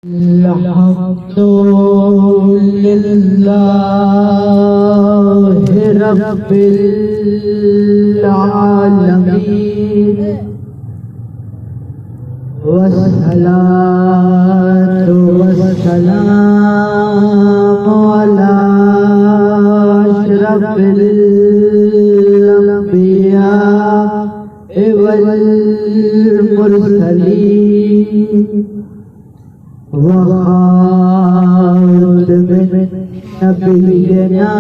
अल्हम्दुलिल्लाहि रब्बिल आलमीन वस्सलातु वस्सलामु अला अशरफिल अंबिया वल मुरसलीन वखातमिन नबिय्यिना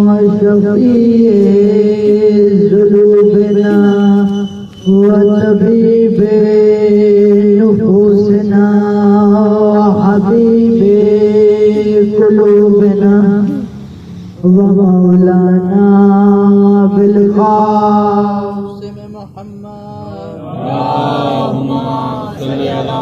व शफ़ीइ ज़ुनूबिना व तबीबे नुफूसिना व हबीबे कुलूबिना व मौलाना बिल क़ासिम मुहम्मद अल्लाहुम्मा सल्लि अला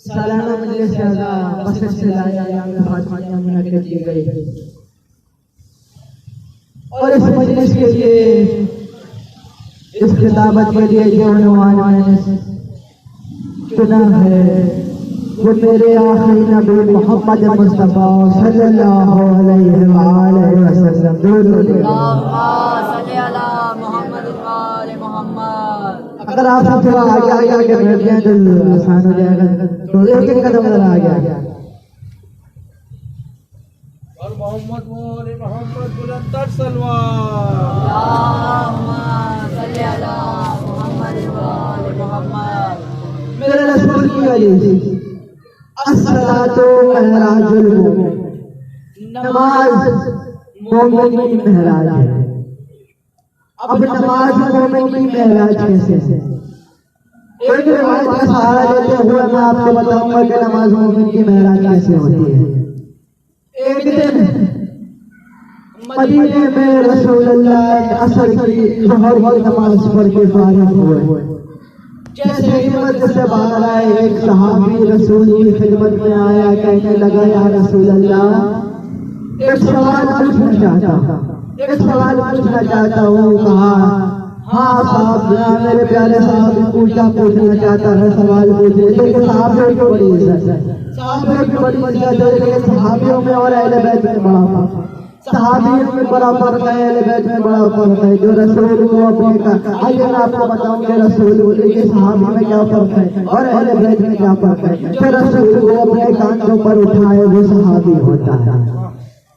सालाना मजलिस से आज़ा बसत से लाया फातिहा मुनक़िद की गई और इस मजलिस के लिए इस खिताबत के लिए जो उन्वान मैंने चुना है वो मेरे आखिरी नबी मोहम्मद मुस्तफ़ा सल्लल्लाहु अलैहि वसल्लम अगर आप सब थोड़ा आगे आगे बैठ जाए तो आसान हो जाएगा तो एक एक कदम आ गया और मोहम्मद वाले मोहम्मद बुलंद सलवात अल्लाहुम्मा सल्ली अला मोहम्मद वाले मोहम्मद मेरे रसूल की वजह से अस्सलातु महराजुल मोमिन नमाज मोमिन की महराज है। अब नमाज मोमिन की महराज कैसे है? एक रिवायत का सहारा लेते हुए मैं आपको बताऊंगा कि नमाज मोमिन की महराज कैसे होती है। एक दिन मदीने में रसूलुल्लाह असर की ज़ोहर की नमाज पढ़ के फारिग हुए। जैसे ही मस्जिद से बाहर आए एक सहाबी रसूल की खिदमत में आया, कहने लगा या रसूलल्लाह एक सवाल पूछना चाहता हूँ। कहा हाँ साहब, मेरे प्यारे साहब पूछना चाहता है, सवाल पूछे, लेकिन साहबियों की बड़ी इज्जत है, साहबियों की बड़ी इज्जत है, लेकिन सहाबियों में और अहले बैत में बड़ा फर्क है। सहाबियों में बड़ा फर्क है, अहले बैत में बड़ा फर्क है। जो रसूल को अपने का, आइए मैं आपको बताऊं कि रसूल के सहाबी में क्या फर्क है और अहले बैत में क्या फर्क है। जो रसूल को अपने कांधों पर उठाए वो सहाबी होता है।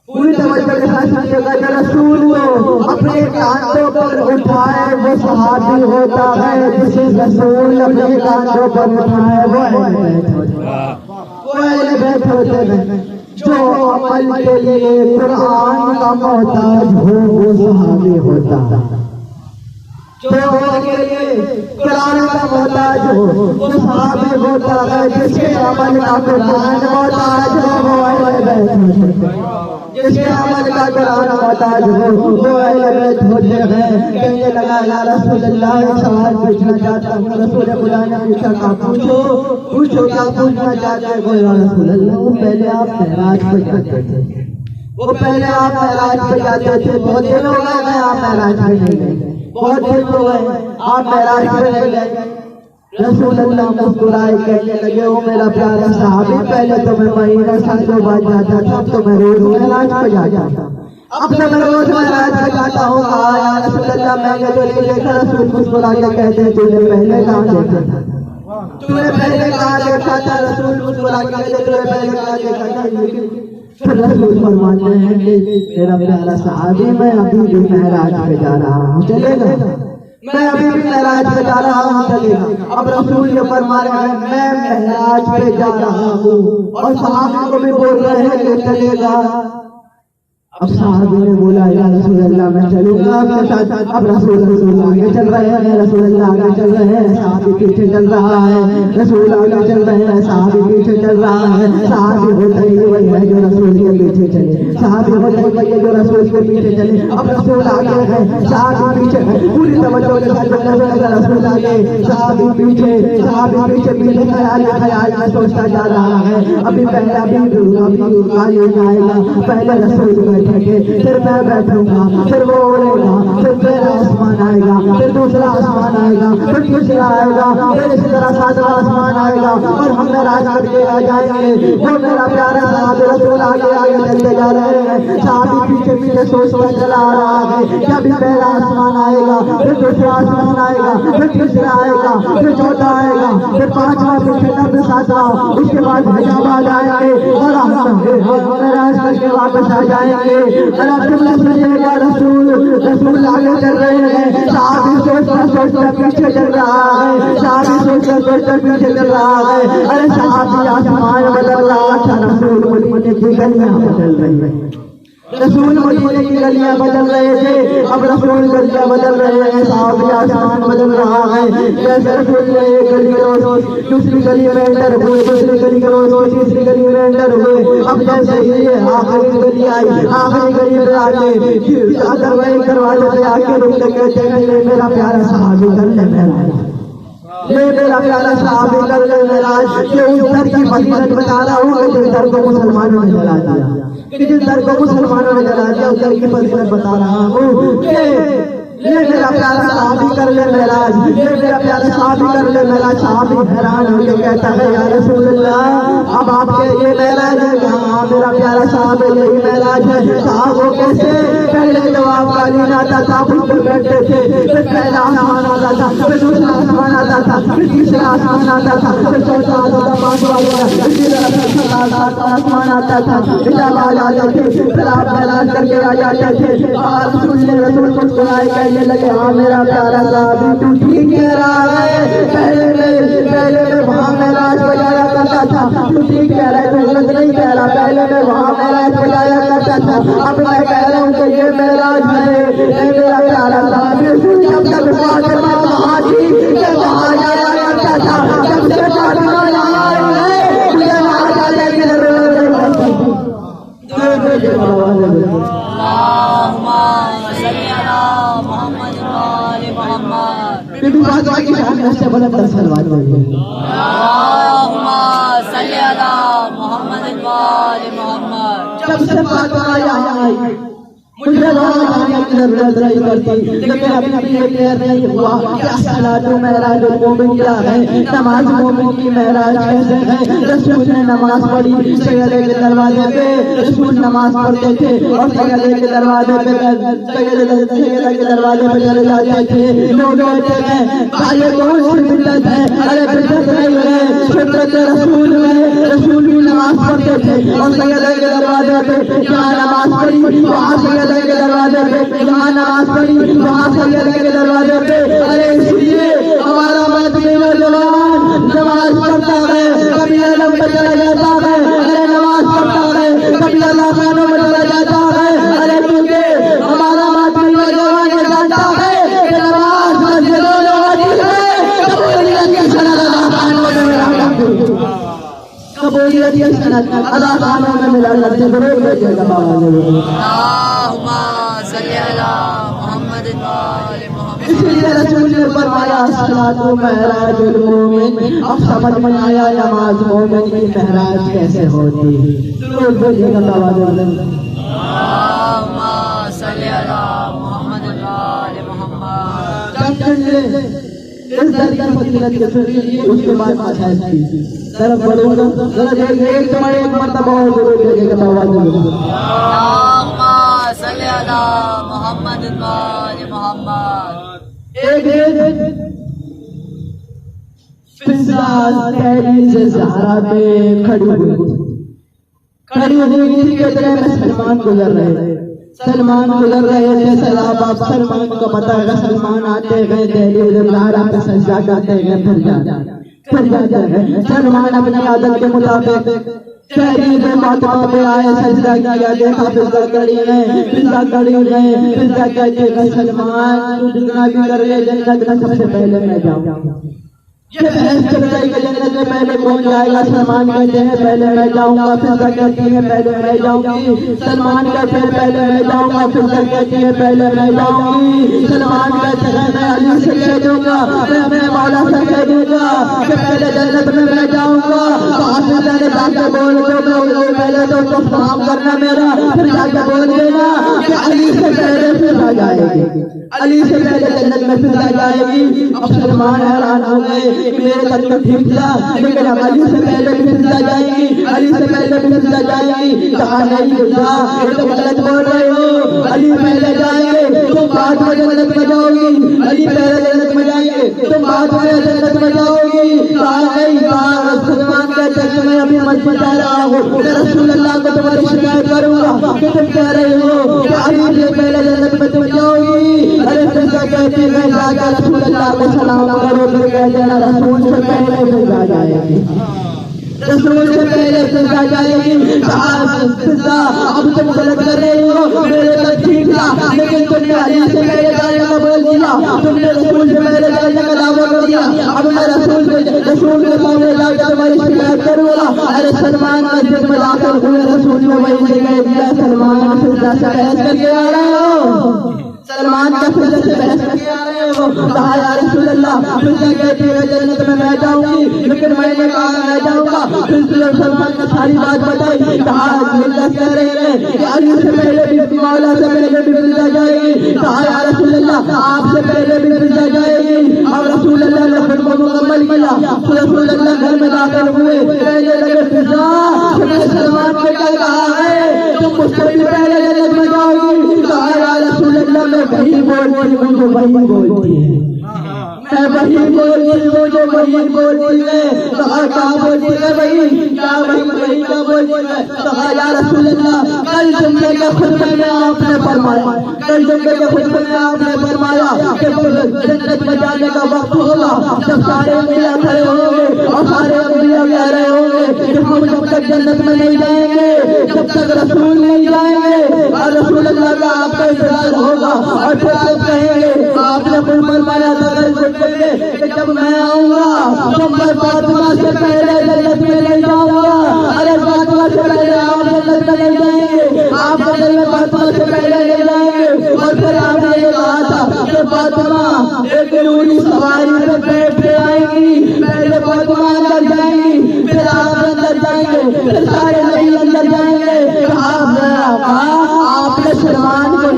पूरी तवज्जो के साथ सुनिएगा, जो रसूल को अपने कांधों पर उठाए वो सहाबी होता है। जिसे रसूल अपने कांधों पर उठाए वो अहले बैत होता है, वो अहले बैत होते हैं। जो अमल के लिए कुरान का मोहताज हो वो सहाबी होता है। जो अमल के लिए कुरान का मोहताज हो वो सहाबी होता है। जिसके अमल का कुरान मोहताज हो वो अहले बैत होते हैं। जिसके अमल का कुरान मोहताज हो वो अहले बैत होते हैं। कहने लगा या रसूल अल्लाह, एक सवाल पूछना चाहता हूँ। रसूल खुदा ने पूछा क्या पूछो क्या पूछना चाहते हो। या रसूल अल्लाह, वो पहले आप महराज पे जाते थे, वो पहले आप महराज पे जाते थे, बहुत दिन हो गए आप महराज पे नहीं गए, बहुत दिन हो गए आप महराज पे नहीं गए। रसूल अल्लाह मुस्कुराए कहने लगे, वो मेरा प्यारा साहबी, पहले तो मैं महीना सालों बाद जाता था, अब तो मैं रोज महराज पे जाता था, अब तो मैं रोज महराज पे जाता हूँ। या रसूल अल्लाह, मैंने तो नहीं देखा। रसूल मुस्कुरा के कहते हैं, तूने पहले कहाँ देखा था, तूने पहले कहाँ देखा था। रसूल मुस्कुरा के कहते, तूने पहले कहाँ देखा था। लेकिन फिर रसूल फरमाते हैं कि मेरा प्यारा साहबी, मैं अभी भी महराज पे जा रहा हूँ, चलेगा, मैं अभी भी महराज पे जा रहा हूँ, चलेगा। अब रसूल ये फरमा रहे हैं, मैं महराज पे जा रहा हूँ, और सहाबा को भी बोल रहे हैं कि चलेगा। अब साहबी ने बोला, या रसूल अल्लाह, मैं चलूंगा आपके साथ। अब रसूल आगे चल रहे हैं, रसूल अल्लाह आगे चल रहे हैं, साहबी पीछे चल रहा है। रसूल आगे चल रहे हैं, साहबी पीछे चल रहा है। साहबी होता ही वही है जो रसूल के पीछे चले, साहबी होता ही वही है जो रसूल के पीछे चले। अब रसूल आगे है, साहबी पीछे है। पूरी तवज्जो के साथ रसूल आगे, साहबी पीछे, साहबी पीछे पीछे ख्याल में सोचता जा रहा है। अभी पहले आएगा, पहले रसूल फिर मैं बैठूंगा, फिर वो उड़ेगा, फिर पहला आसमान आएगा, फिर दूसरा आसमान आएगा, फिर तीसरा आएगा, फिर इसी तरह सातवां आसमान आएगा, और हम महराज करके आ जाएंगे। वो मेरा प्यारा साहब रसूल आगे आगे चलते जा रहे हैं, साहबी पीछे पीछे सोचता चला आ रहा है कि अभी पहला आसमान आएगा, फिर दूसरा आसमान आएगा, फिर तीसरा आएगा, फिर चौथा आएगा, फिर पांचवा, फिर छठा, फिर सातवां, उसके बाद हिजाब आ जाएंगे और हम महराज करके वापस आ जाएंगे। रसूल आगे चल रहे हैं, साहबी सोचता पीछे चल रहा है, साहबी सोचता पीछे चल रहा है। अरे साहबी आसमान बदल रहा था, रसूल मदीने की गलियां बदल रही है, रसूल मदीने की गलियां बदल रहे थे। अब रसूल गलियां बदल रहे हैं, साहबी आसमान बदल रहा है। जैसे रसूल एक गली रोज दूसरी गली में एंटर हुए, दूसरी गली के रोज तीसरी गली में एंटर हुए। अब जैसे ही आखिरी गली आई, आखिरी गली में आके अगर वही दरवाजे पे आके रुक के कहते हैं, मेरा प्यारा साहबी कर ले महराज, ये मेरा प्यारा साहबी कर ले महराज। ये उस दर की फजीलत बता रहा हूँ कि जिस दर को मुसलमानों ने जला दिया, कि जिस दर को मुसलमानों ने जला दिया, उस दर की फजीलत बता रहा हूँ। ये मेरा प्यारा साहबी कर ले महराज, ये मेरा प्यारा साहबी कर ले महराज। साहबी हैरान होकर कहता है, या रसूल अल्लाह, अब आपके ये महराज है कहाँ? मेरा प्यारा साहब यही महराज है। साहब वो कैसे? पहले जब आप कालीन आता था उस पर बैठते थे, फिर पहला आसमान आता था, फिर दूसरा आसमान आता था, फिर तीसरा आसमान आता था, फिर चौथा आता था, पांचवा आता था, इसी तरह आसमान आता था, हिजाब आ जाते थे, फिर आप महराज करके आ जाते थे। रसूल मुस्कुराए कहने लगे, हाँ मेरा प्यारा साहबी तू ठीक कह रहा है, पहले मैं वहाँ महराज बजाया करता था, तू ठीक कह रहा है, तू गलत नहीं कह रहा। पहले मैं वहाँ महराज बजाया करता था, अब मैं कह रहा हूँ कि ये महराज है मेरा प्यारा साहबी। जब तक फातिमा वहाँ थी, मैं वहाँ जाया करता था, जब से फातिमा वहाँ आई है, मुझे वहाँ जाने की जरूरत नहीं। बीबी फातिमा की शान से बुलंद सलवात बोलिए, जब से फातिमा यहाँ आई, मुझे वहाँ जाने की जरूरत नहीं पड़ती, लेकिन अभी ये क्लियर नहीं हुआ कि अस्सलातु मेराजुल मोमिन क्या है, नमाज मोमिन की मेराज कैसे है। रसूल ने नमाज पढ़ी, सैयदे के दरवाजे पे रसूल नमाज पढ़ते थे और सैयदे के दरवाजे पे सैयदा के दरवाजे पे चले जाते थे। लोग कहते हैं भाई कौन सी बिदअत है? अरे बिदअत नहीं है, सुन्नत रसूल में रसूल भी नमाज पढ़ते थे और सैयदे के दरवाजे पे जहाँ नमाज पढ़ी वहाँ सैयदा के दरवाजे पे, जहाँ नमाज पढ़ी वहाँ सैयदा के दरवाजे पे। अरे इसलिए हमारा मजहबी जवान नमाज पढ़ता है, कभी आलम में चला जाता है, अरे नमाज पढ़ता है, कभी अल्लाह खानों में चला जाता है। अरे क्योंकि हमारा मजहबी जवान जानता है कि नमाज मस्जिदों में वाजिब है, कबूलियत की सनद अल्लाह खानों में मिला करती है, कबूलियत की सनद अल्लाह खानों में मिला करती है। जरूर भेजिएगा बाबा। इसलिए रसूल ने फरमाया अस्सलातु मेराजुल मोमिन। अब समझ में आया नमाज मोमिन की मेहराज कैसे होती है। जरूर बोलिएगा इस दर की फजीलत के सुनिए, उसके बाद मसाइल की तरफ बढ़ूंगा। जरा एक मरतबा और जरूर बोलिएगा ज़हरा पे खड़ी हुई थी कि इतने में सलमान गुजर रहे थे। सलमान को पता है, सलमान आते गए दहलीज ज़हरा पे सजदा करते गए, फिर जाते हैं। सलमान अपनी आदत के मुताबिक तहरीर मातबा पे आए, सजदा किया, देखा फिजा कड़ी में, फिजा कड़ी में फिजा कहते हैं सलमान तू जितना भी कर ले जन्नत में सबसे पहले मैं जाऊंगा। ये बहस चल रही है जन्नत में पहले कौन जाएगा। सलमान कहते हैं पहले मैं जाऊंगा, फिजा कहती है पहले मैं जाऊंगी। सलमान कहते हैं पहले मैं जाऊंगा, फिजा कहती है पहले मैं जाऊंगी। सलमान कहते हैं मैं अली से कह दूंगा, मैं मौला से कह दूंगा कि पहले जन्नत में मैं जाऊंगा। तो जाके बोल दो पहले तो काम करना मेरा, फिर जाके बोल देना कि अली से पहले फिजा जाएगी, अली से पहले जन्नत में फिजा जाएगी। अब सलमान हैरान हो गए, मेरे तक तो ठीक था, लेकिन अब अली से पहले भी फिजा जाएगी, अली से पहले भी फिजा जाएगी। कहा नहीं फिजा, ये तो गलत बोल रहे हो, अली पहले जाएंगे तुम बाद में जन्नत में जाओगी, अली पहले जन्नत में जाएंगे तुम बाद में जन्नत में जाओगी। कहा नहीं, सलमान कहते हैं मैं अभी मस्जिद जा रहा हूँ, मैं रसूल अल्लाह को तुम्हारी शिकायत करूंगा कि तुम कह रहे हो कि अली से पहले जन्नत में तुम जाओगी। अरे फिजा कहते हैं जाकर रसूल अल्लाह को सलाम करो, फिर कह देना रसूल से पहले फिजा जाएगी, रसूल से पहले फिजा जाएगी। फिजा अब तुम गलत कर रहे हो, मेरे तक ठीक था, लेकिन तुमने अली से पहले जाने का बोल दिया, तुमने रसूल से पहले जाने का दावा कर दिया। अब मैं रसूल के सामने जाकर तुम्हारी शिकायत करूंगा। अरे सलमान मस्जिद में दाखिल हुए, रसूल ने वही से कह दिया सलमान फिजा से बहस करके आ रहे हो, सलमान का फिजा से बहस करके आ रहे हो। कहा या रसूल अल्लाह, फिजा कहती है जन्नत में मैं जाऊंगी, लेकिन मैंने कहा मैं जाऊंगा। फिर सलमान ने सारी बात बताई। कहा कह रहे हैं कि अली से पहले भी मौला से पहले भी फिजा जाएगी। कहा या रसूल अल्लाह, आपसे पहले भी फिजा जाएगी। अब रसूल अल्लाह ने खुद को मुकम्मल किया, रसूल अल्लाह घर में दाखिल हुए, कहने लगे फिजा सलमान ने क्या कहा है, तुम मुझसे भी पहले जन्नत में जाओगी। कहा या रसूल अल्लाह मैं वही बोलती हूँ जो वही बोलती है, मैं वही बोलती हूँ जो वही बोलती है। कहा क्या बोलती है वही, क्या वही क्या बोलती है। कहा या रसूल अल्लाह कल जुम्मे के खुतबे में आपने फरमाया, कल जुम्मे के खुतबे में आपने फरमाया कि जन्नत में जाने का वक्त होगा जब सारे अंबिया खड़े होंगे और सारे अंबिया कह रहे होंगे कि हम जब तक जन्नत में नहीं जाएंगे जब तक रसूल नहीं जाएंगे। और रसूल अल्लाह का आपका इंतजार होगा और फिर आप कहेंगे आपने फरमाया था कल जुम्मे में कि जब मैं आऊंगा तो मैं फातिमा से पहले जन्नत में नहीं जाऊंगा। अरे फातिमा से पहले आप जन्नत में नहीं जाएंगे, आप जन्नत में फातिमा से पहले नहीं जाएंगे। और फिर आपने ये कहा था कि फातिमा एक नूरी सवारी पे बैठ के आएंगी, पहले फातिमा अंदर जाएंगी, फिर आप अंदर जाएंगे, फिर सारे नबी अंदर जाएंगे। आपने सलमान को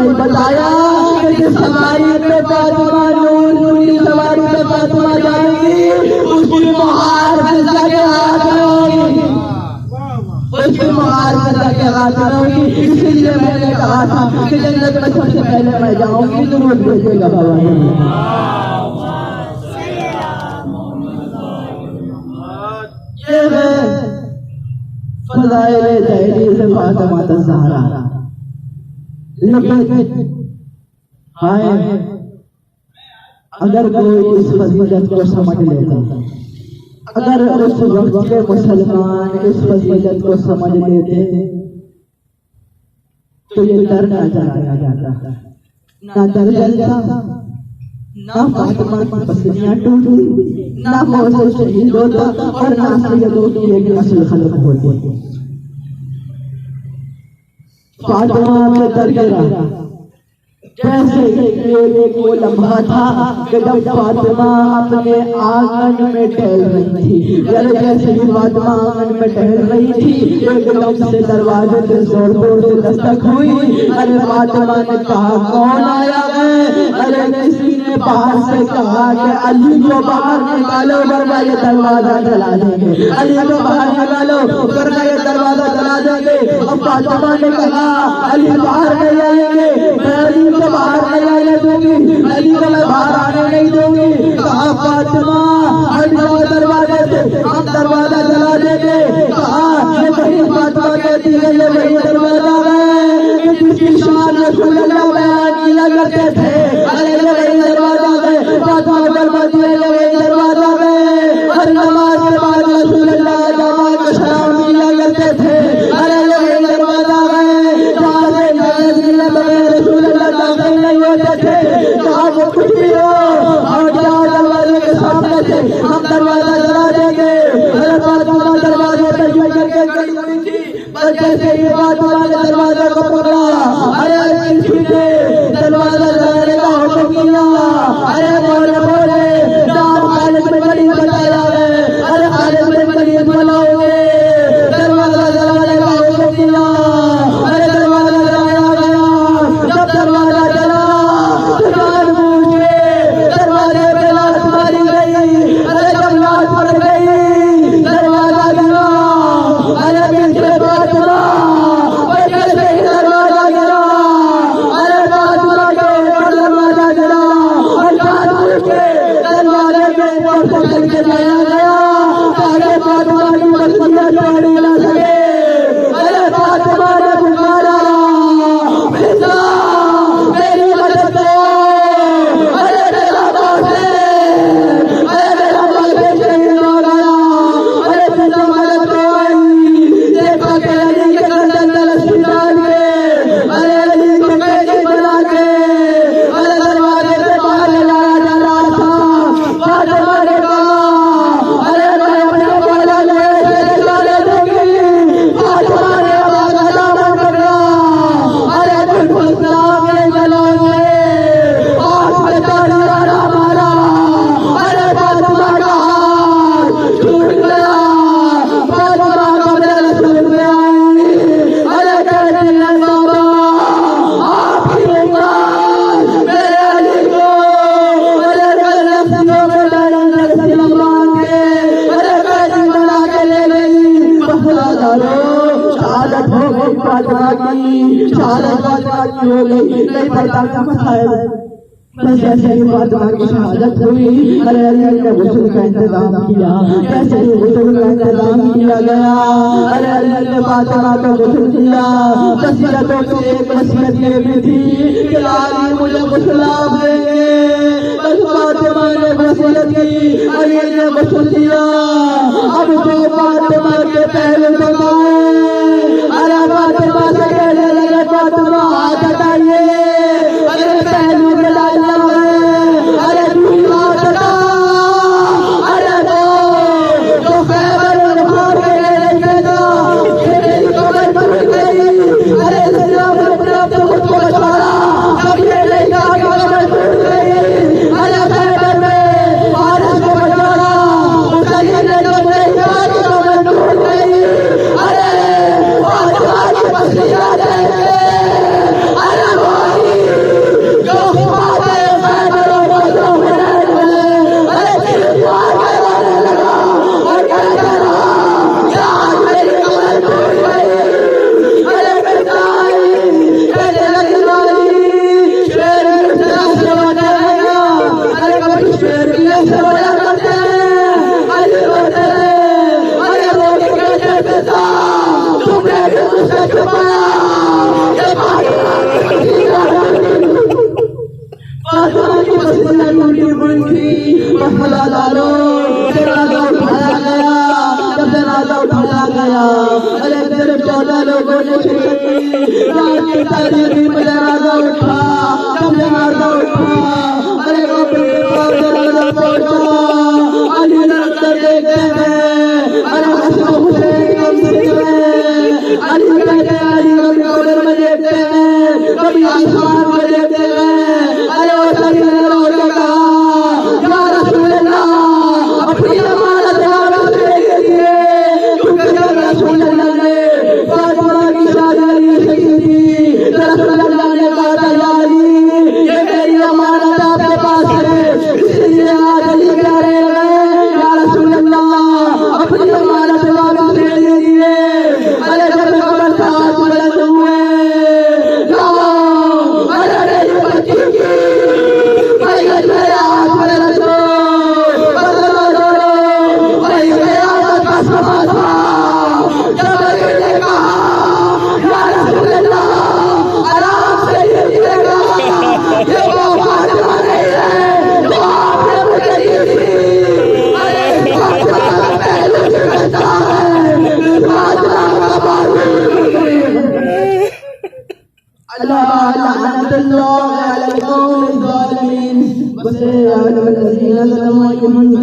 दरवाजा के हाथ में होगी, इसीलिए मैंने कहा था कि जन्नत में सबसे पहले मैं जाऊंगी, जरूर भेजेगा बाबा। ये है फज़ाइल तहरीर फातिमा ज़हरा। हाय अगर कोई इस फजीलत को समझ लेता, अगर उस वक्त के मुसलमान इस फजीलत को समझ लेते तो ये डर ना जलाया जाता, ना डर जलता, ना फातिमा की पसलियां टूटती, ना मौसम शहीद होता और ना सैयदों की एक नस्ल खत्म होती। फातिमा के दर गिरा जैसे एक वो लम्हा था कि जब फातिमा अपने आंगन में टहल रही थी, जैसे ही फातिमा आंगन में टहल रही थी एकदम से दरवाजे से जोर जोर से दस्तक हुई। अरे फातिमा ने कहा कौन आया है? अरे किसी ने बाहर से कहा कि अली को बाहर निकालो वरना ये दरवाजा जला देंगे, अली को बाहर निकालो वरना ये दरवाजा जला देंगे। अब फातिमा ने कहा अली बाहर नहीं आएंगे, मैं अली को बाहर नहीं आने दूंगी, अली को मैं बाहर आने नहीं दूंगी। कहा फातिमा हट जाओ दरवाजे से, हम दरवाजा जला देंगे। कहा ये वही फातिमा कहती है, ये वही दरवाजा है जिसकी शान रसूलुल्लाह बयान किया करते थे। अरे ये वही दरवाजा है, फातिमा फरमाती है ये वही दरवाजा है, हर नमाज के बाद रसूलुल्लाह जमात को सलाम किया करते थे। अरे ये वही दरवाजा है जहाँ से नजर बगैर रसूलुल्लाह दाखिल नहीं होते थे। कहा वो कुछ भी हो और जाओ दरवाजे के सामने से, हम दरवाजा जला देंगे। अरे फातिमा दरवाजे पे यूं करके खड़ी हुई थी, बस जैसे ही फातिमा ने दरवाजा को पकड़ा, अरे किसी ने दरवाजा जलाने का हुक्म किया। अरे बोले बोले नाम खालिद बिन वलीद बताया है, अरे खालिद बिन वलीद बुलाओगे, दरवाजा जलाने का हुक्म किया। अरे दरवाजा जलाया गया, जब दरवाजा जला तो जानबूझ के दरवाजे पे लात मारी गई। अरे जब लात पड़ गई दरवाजा गिरा, अरे पीछे फातिमा कैसे दरवाजा गिरा, अरे फातिमा के ऊपर दरवाजा गिरा और जानबूझ के दरवाजे के ऊपर से चल के लाया गया ताकि फातिमा की बस्तियां तोड़ी ना सके। अरे फातिमा ने पुकारा पिता मेरी मदद करो, अरे मेरा बाप है, अरे मेरा बाप शहीद हो गया, अरे पिता मदद करो। देखा कि अली के गर्दन में रस्सी डाल के, अरे अली को कैदी बना के अरे दरवाजे से बाहर ले लाया जा रहा था। फातिमा ने कहा अरे मैं अपने बड़ा से निकाले दूंगी। फातिमा ने आवाज दामन पकड़ा, अरे बिल्कुल सलाम नहीं जलाओगे, आंख में तालियां मारा। अरे फातिमा का हाथ छूट गया, फातिमा का मेरे रसूल में आई। अरे कहती है बाबा आपकी उम्र मेरे अली को, अरे रस्सियों में डालने रस्सी लगवा के अरे कैदी बना के ले गई। वफादारो शहादत हो गई फातिमा की, शहादत फातिमा की हो गई, नहीं पता क्या मसाइल। बस जैसे ही फातिमा की शहादत हुई, अरे अली ने गुस्ल का इंतजाम किया, जैसे ही गुस्ल का इंतजाम किया गया, अरे अली ने फातिमा को गुस्ल किया। वसीयतों की एक वसीयत ये भी थी कि अली मुझे गुस्ल आप देंगे। बस फातिमा ने वसीयत की, अली ने गुस्ल किया। अब तो फातिमा के पहलू बताए, अरे फातिमा से कहने लगे फातिमा हाथ हटाइए, अरे पहलू में डाल अरे दूल्हा हटा, अरे तो खैबर उखाड़ के ले गया, मेरी कमर टूट गई। अरे इस्लाम ने अपने आप को खुद को बचाया, अब ये नहीं कहा कि कमर टूट गई। अरे खैबर में फारिस को बचाया, मुसलमान ने नहीं कहा कि कमर टूट गई। छुपाया ये फातिमा की पसंदीदा टूटी मुंडी मसला डालो जनाजा उठाया गया जब जनाजा उठाया गया अरे तेरे 14 लोगों ने शिरकत की रात के तारीखी में जनाजा उठा जब जनाजा उठा अरे कब्र के पास जनाजा पहुंचा अली नजर देखते हैं अरे हसन हुसैन कम सिकरे अली कहते हैं अली कब्र में देखते हैं कभी आसमान में देखते हैं अरे वो सभी लोगों ने कहा या रसूल अल्लाह अपनी अमानत वापस ले लीजिए क्योंकि या रसूल अल्लाह ने फातिमा की शादी से की थी रसूल अल्लाह ने कहा था या अली ये मेरी अमानत आपके पास है इसलिए आज अली कह रहे हैं या रसूल अल्लाह अपनी अमानत वापस ले लीजिए अरे जब कब्र से हाथ बुलंद हुए जाओ अरे मेरी बच्ची की भाई मेरे हाथ में रखो बदला करो भाई क़यामत का समय था जब अली ने कहा या रसूल अल्लाह आराम से लीजिएगा ये वो फातिमा नहीं है जो आपने मुझे दी थी अरे फातिमा का पहलू झुकता है फातिमा का बाजू अल्लाह लअनतुल्लाह अलल कौमिज़ ज़ालिमीन वसल्लल्लाहु अलैहि वसल्लम।